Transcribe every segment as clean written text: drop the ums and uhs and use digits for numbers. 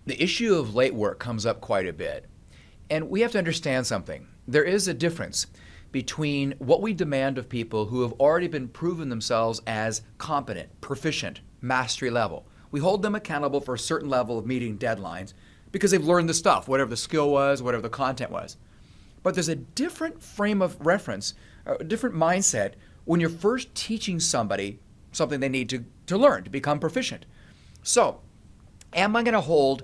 The issue of late work comes up quite a bit. And we have to understand something. There is a difference between what we demand of people who have already been proven themselves as competent, proficient, mastery level. We hold them accountable for a certain level of meeting deadlines because they've learned the stuff, whatever the skill was, whatever the content was. But there's a different frame of reference, a different mindset when you're first teaching somebody something they need to learn, to become proficient. So, am I going to hold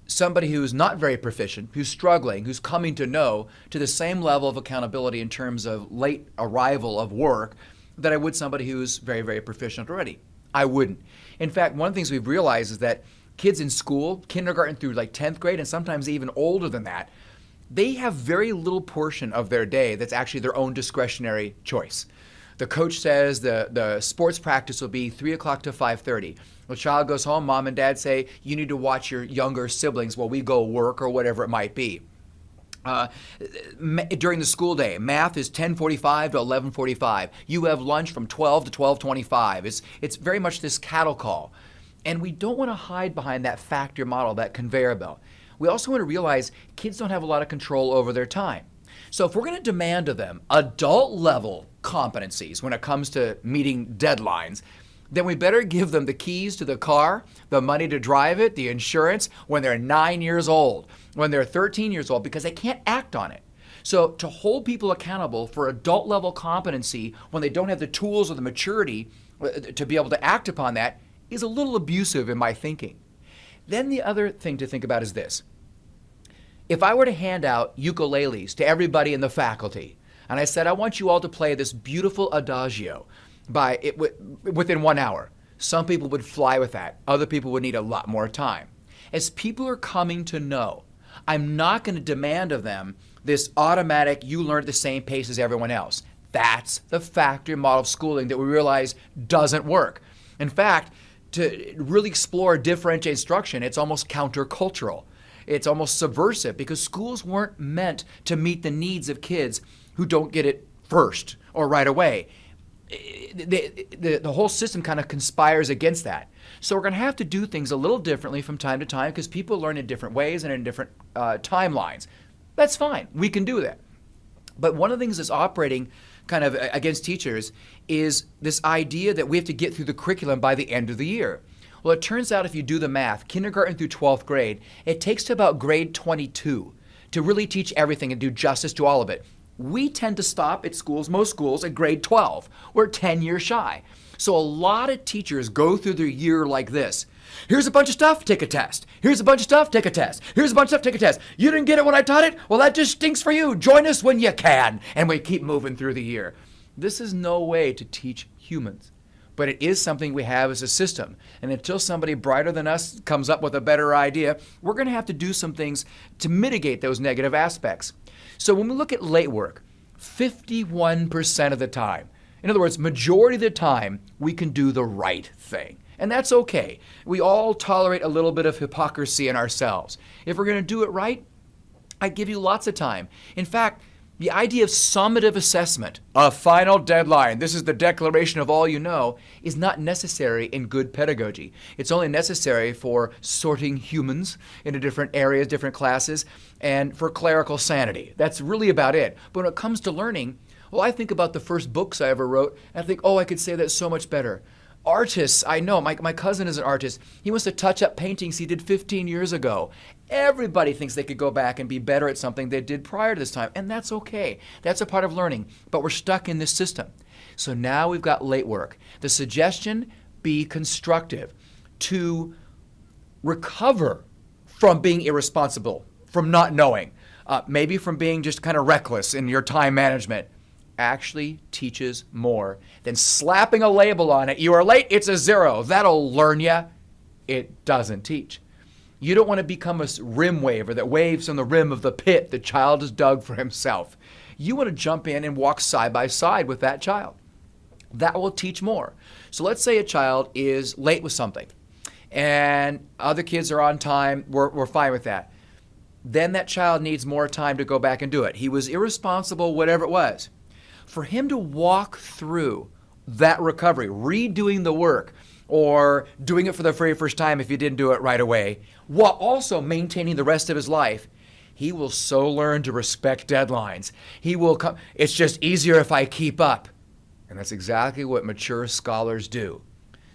somebody who's not very proficient, who's struggling, who's coming to know, to the same level of accountability in terms of late arrival of work that I would somebody who's very, very proficient already? I wouldn't. In fact, one of the things we've realized is that kids in school, kindergarten through like 10th grade, and sometimes even older than that, they have very little portion of their day that's actually their own discretionary choice. The coach says the sports practice will be 3 o'clock to 5:30. The child goes home, mom and dad say, you need to watch your younger siblings while we go work or whatever it might be. During the school day, math is 10:45 to 11:45. You have lunch from 12 to 12:25. It's very much this cattle call. And we don't want to hide behind that factor model, that conveyor belt. We also want to realize kids don't have a lot of control over their time. So if we're going to demand of them adult level competencies when it comes to meeting deadlines, then we better give them the keys to the car, the money to drive it, the insurance when they're 9 years old, when they're 13 years old, because they can't act on it. So to hold people accountable for adult level competency when they don't have the tools or the maturity to be able to act upon that is a little abusive in my thinking. Then the other thing to think about is this. If I were to hand out ukuleles to everybody in the faculty, and I said, I want you all to play this beautiful adagio within 1 hour, some people would fly with that. Other people would need a lot more time. As people are coming to know, I'm not going to demand of them this automatic, you learn at the same pace as everyone else. That's the factory model of schooling that we realize doesn't work. In fact, to really explore differentiated instruction, it's almost countercultural. It's almost subversive because schools weren't meant to meet the needs of kids who don't get it first or right away. The whole system kind of conspires against that. So we're going to have to do things a little differently from time to time because people learn in different ways and in different timelines. That's fine. We can do that. But one of the things that's operating kind of against teachers is this idea that we have to get through the curriculum by the end of the year. Well, it turns out if you do the math, kindergarten through 12th grade, it takes to about grade 22 to really teach everything and do justice to all of it. We tend to stop at schools, most schools, at grade 12. We're 10 years shy. So a lot of teachers go through their year like this. Here's a bunch of stuff, take a test. Here's a bunch of stuff, take a test. Here's a bunch of stuff, take a test. You didn't get it when I taught it? Well, that just stinks for you. Join us when you can. And we keep moving through the year. This is no way to teach humans. But it is something we have as a system. And until somebody brighter than us comes up with a better idea, we're going to have to do some things to mitigate those negative aspects. So when we look at late work, 51% of the time, in other words, majority of the time, we can do the right thing. And that's okay. We all tolerate a little bit of hypocrisy in ourselves. If we're going to do it right, I give you lots of time. In fact, the idea of summative assessment, a final deadline, this is the declaration of all you know, is not necessary in good pedagogy. It's only necessary for sorting humans into different areas, different classes, and for clerical sanity. That's really about it. But when it comes to learning, well, I think about the first books I ever wrote, and I think, oh, I could say that so much better. Artists, I know, my cousin is an artist. He wants to touch up paintings he did 15 years ago. Everybody thinks they could go back and be better at something they did prior to this time, and that's okay. That's a part of learning, but we're stuck in this system. So now we've got late work. The suggestion, be constructive to recover from being irresponsible, from not knowing, maybe from being just kind of reckless in your time management. Actually teaches more than slapping a label on it. You are late, it's a 0. That'll learn you. It doesn't teach. You don't want to become a rim waver that waves on the rim of the pit the child has dug for himself. You want to jump in and walk side by side with that child. That will teach more. So let's say a child is late with something and other kids are on time. We're fine with that. Then that child needs more time to go back and do it. He was irresponsible, whatever it was. For him to walk through that recovery, redoing the work, or doing it for the very first time if he didn't do it right away, while also maintaining the rest of his life, he will so learn to respect deadlines. He will come, it's just easier if I keep up. And that's exactly what mature scholars do.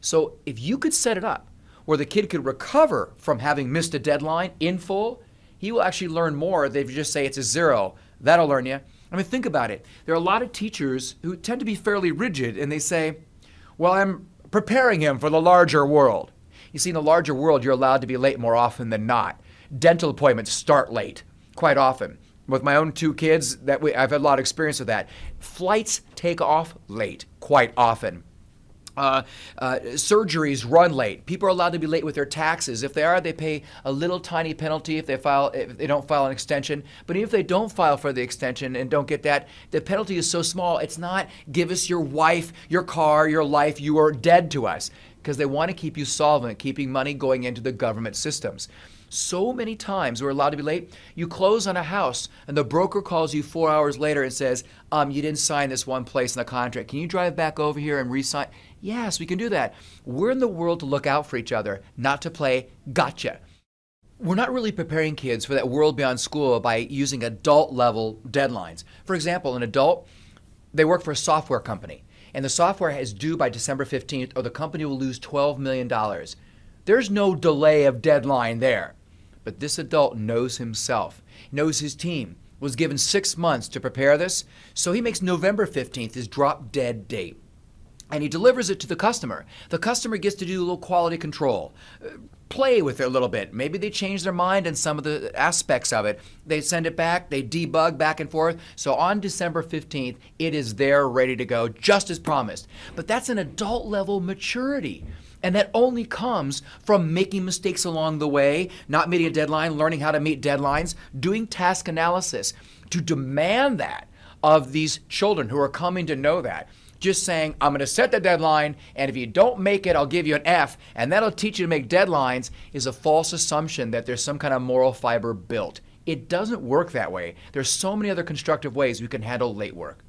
So if you could set it up where the kid could recover from having missed a deadline in full, he will actually learn more than if you just say it's a 0. That'll learn you. I mean, think about it. There are a lot of teachers who tend to be fairly rigid, and they say, well, I'm preparing him for the larger world. You see, in the larger world, you're allowed to be late more often than not. Dental appointments start late, quite often. With my own 2 kids, I've had a lot of experience with that. Flights take off late, quite often. Surgeries run late. People are allowed to be late with their taxes. If they are, they pay a little tiny penalty if they don't file an extension. But even if they don't file for the extension and don't get that, the penalty is so small. It's not give us your wife, your car, your life. You are dead to us, because they want to keep you solvent, keeping money going into the government systems. So many times we're allowed to be late. You close on a house and the broker calls you 4 hours later and says, you didn't sign this one place in the contract. Can you drive back over here and re-sign? Yes, we can do that. We're in the world to look out for each other, not to play gotcha. We're not really preparing kids for that world beyond school by using adult level deadlines. For example, an adult, they work for a software company, and the software is due by December 15th or the company will lose $12 million. There's no delay of deadline there. But this adult knows himself, knows his team, was given 6 months to prepare this, so he makes November 15th his drop dead date. And he delivers it to the customer. The customer gets to do a little quality control, play with it a little bit. Maybe they change their mind on some of the aspects of it. They send it back, they debug back and forth. So on December 15th, it is there ready to go, just as promised. But that's an adult level maturity. And that only comes from making mistakes along the way, not meeting a deadline, learning how to meet deadlines, doing task analysis. To demand that of these children who are coming to know that, just saying, I'm going to set the deadline, and if you don't make it, I'll give you an F, and that'll teach you to make deadlines, is a false assumption that there's some kind of moral fiber built. It doesn't work that way. There's so many other constructive ways we can handle late work.